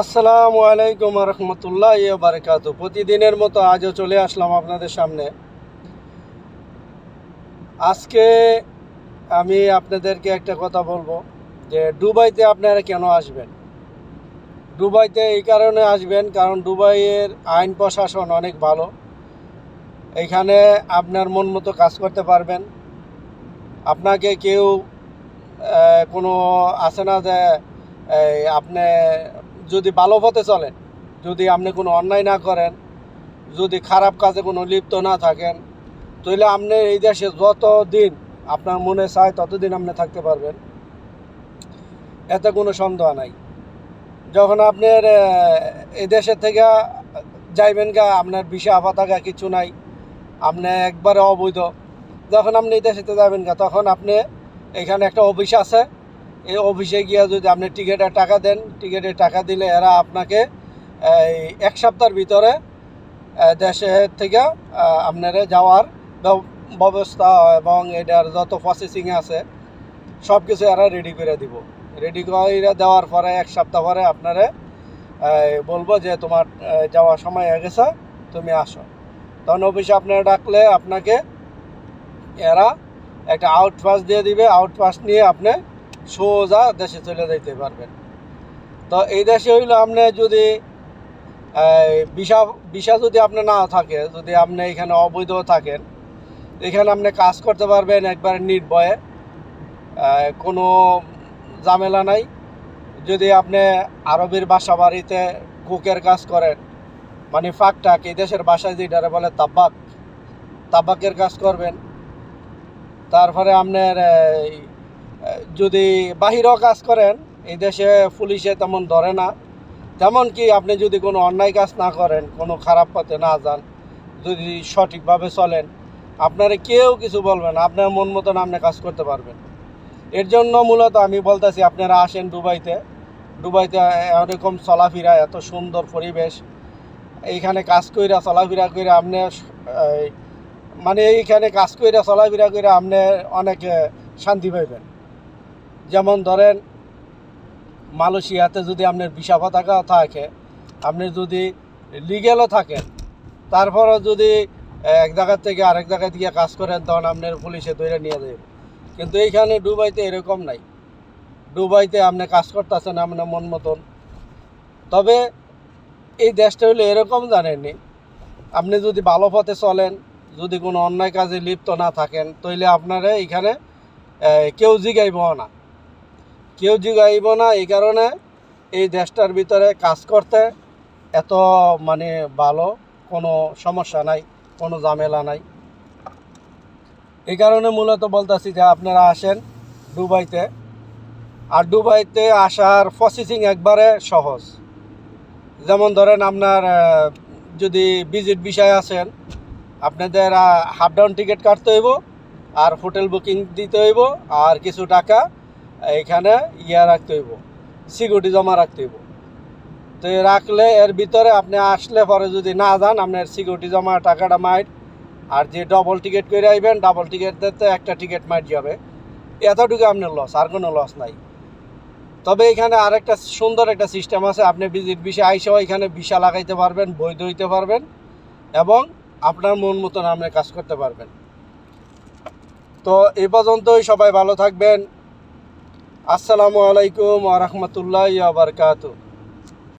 আসসালামু আলাইকুম রহমতুল্লাহ বারকাত। প্রতিদিনের মতো আজও চলে আসলাম আপনাদের সামনে। আজকে আমি আপনাদেরকে একটা কথা বলবো যে দুবাইতে আপনারা কেন আসবেন। দুবাইতে এই কারণে আসবেন কারণ দুবাইয়ের আইন প্রশাসন অনেক ভালো। এখানে আপনার মন মতো কাজ করতে পারবেন। আপনাকে কেউ কোনো আছে না যে আপনি যদি ভালো পথে চলেন, যদি আপনি কোনো অন্যায় না করেন, যদি খারাপ কাজে কোনো লিপ্ত না থাকেন, তাহলে আপনি এই দেশে যত দিন আপনার মনে চায় ততদিন আপনি থাকতে পারবেন, এতে কোনো সন্দেহ নাই। যখন আপনার এই দেশের থেকে যাইবেন গা, আপনার ভিসা পতাকা কিছু নাই, আপনি একবারে অবৈধ। যখন আপনি এই দেশেতে যাবেন গা, তখন আপনি এখানে একটা অফিস আছে, এই অফিসে গিয়ে যদি আপনি টিকিটের টাকা দেন, টিকিটের টাকা দিলে এরা আপনাকে এই এক সপ্তাহের ভিতরে দেশের থেকে আপনারা যাওয়ার ব্যবস্থা এবং এটার যত প্রসেসিং আছে সব কিছু এরা রেডি করে দিব। রেডি করে দেওয়ার পরে এক সপ্তাহ পরে আপনারা বলবো যে তোমার যাওয়ার সময় হয়ে গেছে, তুমি আসো। তখন অফিসে আপনারা ডাকলে আপনাকে এরা একটা আউটপাস দিয়ে দিবে। আউটপাস নিয়ে আপনি সোজা দেশে চলে যেতে পারবেন। তো এই দেশে হইলো আপনি যদি ভিসা ভিসা যদি আপনার না থাকে, যদি আপনি এখানে অবৈধ থাকেন, এখানে আপনি কাজ করতে পারবেন একবার নির্ভয়ে, কোনো ঝামেলা নাই। যদি আপনি আরবের বাসা বাড়িতে কুকের কাজ করেন, মানে ফাঁকটাক, এই দেশের বাসায় যেটারে বলে তাবাকের কাজ করবেন। তারপরে আপনার যদি বাহিরেও কাজ করেন, এই দেশে পুলিশে তেমন ধরে না। তেমন কি আপনি যদি কোনো অন্যায় কাজ না করেন, কোনো খারাপ পথে না যান, যদি সঠিকভাবে চলেন, আপনারা কেউ কিছু বলবেন না, আপনার মন মতন আপনি কাজ করতে পারবেন। এর জন্য মূলত আমি বলতেছি আপনারা আসেন দুবাইতে। দুবাইতে এরকম চলাফেরা, এত সুন্দর পরিবেশ, এইখানে কাজ কইরা চলাফেরা করে আপনি মানে এইখানে কাজ কইরা চলাফেরা করে আপনি অনেক শান্তি পাইবেন। যেমন ধরেন মালয়েশিয়াতে যদি আপনার ভিসা পতাকা থাকে, আপনি যদি লিগেলও থাকেন, তারপরও যদি এক জায়গার থেকে আরেক জায়গায় দিয়ে কাজ করেন, তখন আপনার পুলিশে ধরে নিয়ে যাবে। কিন্তু এইখানে দুবাইতে এরকম নাই। দুবাইতে আপনি কাজ করতেছেন আপনার মন মতন। তবে এই দেশটা হলো এরকম, জানেননি, আপনি যদি ভালো পথে চলেন, যদি কোনো অন্যায় কাজে লিপ্ত না থাকেন, তাহলে আপনারা এখানে কেউ জিগাইব না, কেউ জিগাইব না। এই কারণে এই দেশটার ভিতরে কাজ করতে এত মানে ভালো, কোনো সমস্যা নাই, কোনো ঝামেলা নাই। এই কারণে মূলত বলতেছি যে আপনারা আসেন দুবাইতে। আর দুবাইতে আসার প্রসেসিং একবারে সহজ। যেমন ধরেন আপনার যদি ভিজিট ভিসায় আসেন, আপনাদের হাফ ডাউন টিকিট কাটতে হইব, আর হোটেল বুকিং দিতে হইব, আর কিছু টাকা এখানে রাখতে হইব, সিকিউরিটি জমা রাখতে হইব। তো রাখলে এর ভিতরে আপনি আসলে পরে যদি না যান, আপনার সিকিউরিটি জমা টাকাটা মাইট, আর যে ডবল টিকিট করে আইবেন, ডাবল টিকিট দিতে একটা টিকিট মাইট যাবে, এতটুকু আপনার লস, আর কোনো লস নাই। তবে এখানে আরেকটা সুন্দর একটা সিস্টেম আছে, আপনি ভিজিট ভিসা আইসাও এখানে ভিসা লাগাইতে পারবেন, বৈধ হইতে পারবেন, এবং আপনার মন মতন আপনি কাজ করতে পারবেন। তো এই পর্যন্তই, সবাই ভালো থাকবেন। আসসালামু আলাইকুম ওয়া রাহমাতুল্লাহি ওয়া বারাকাতুহু।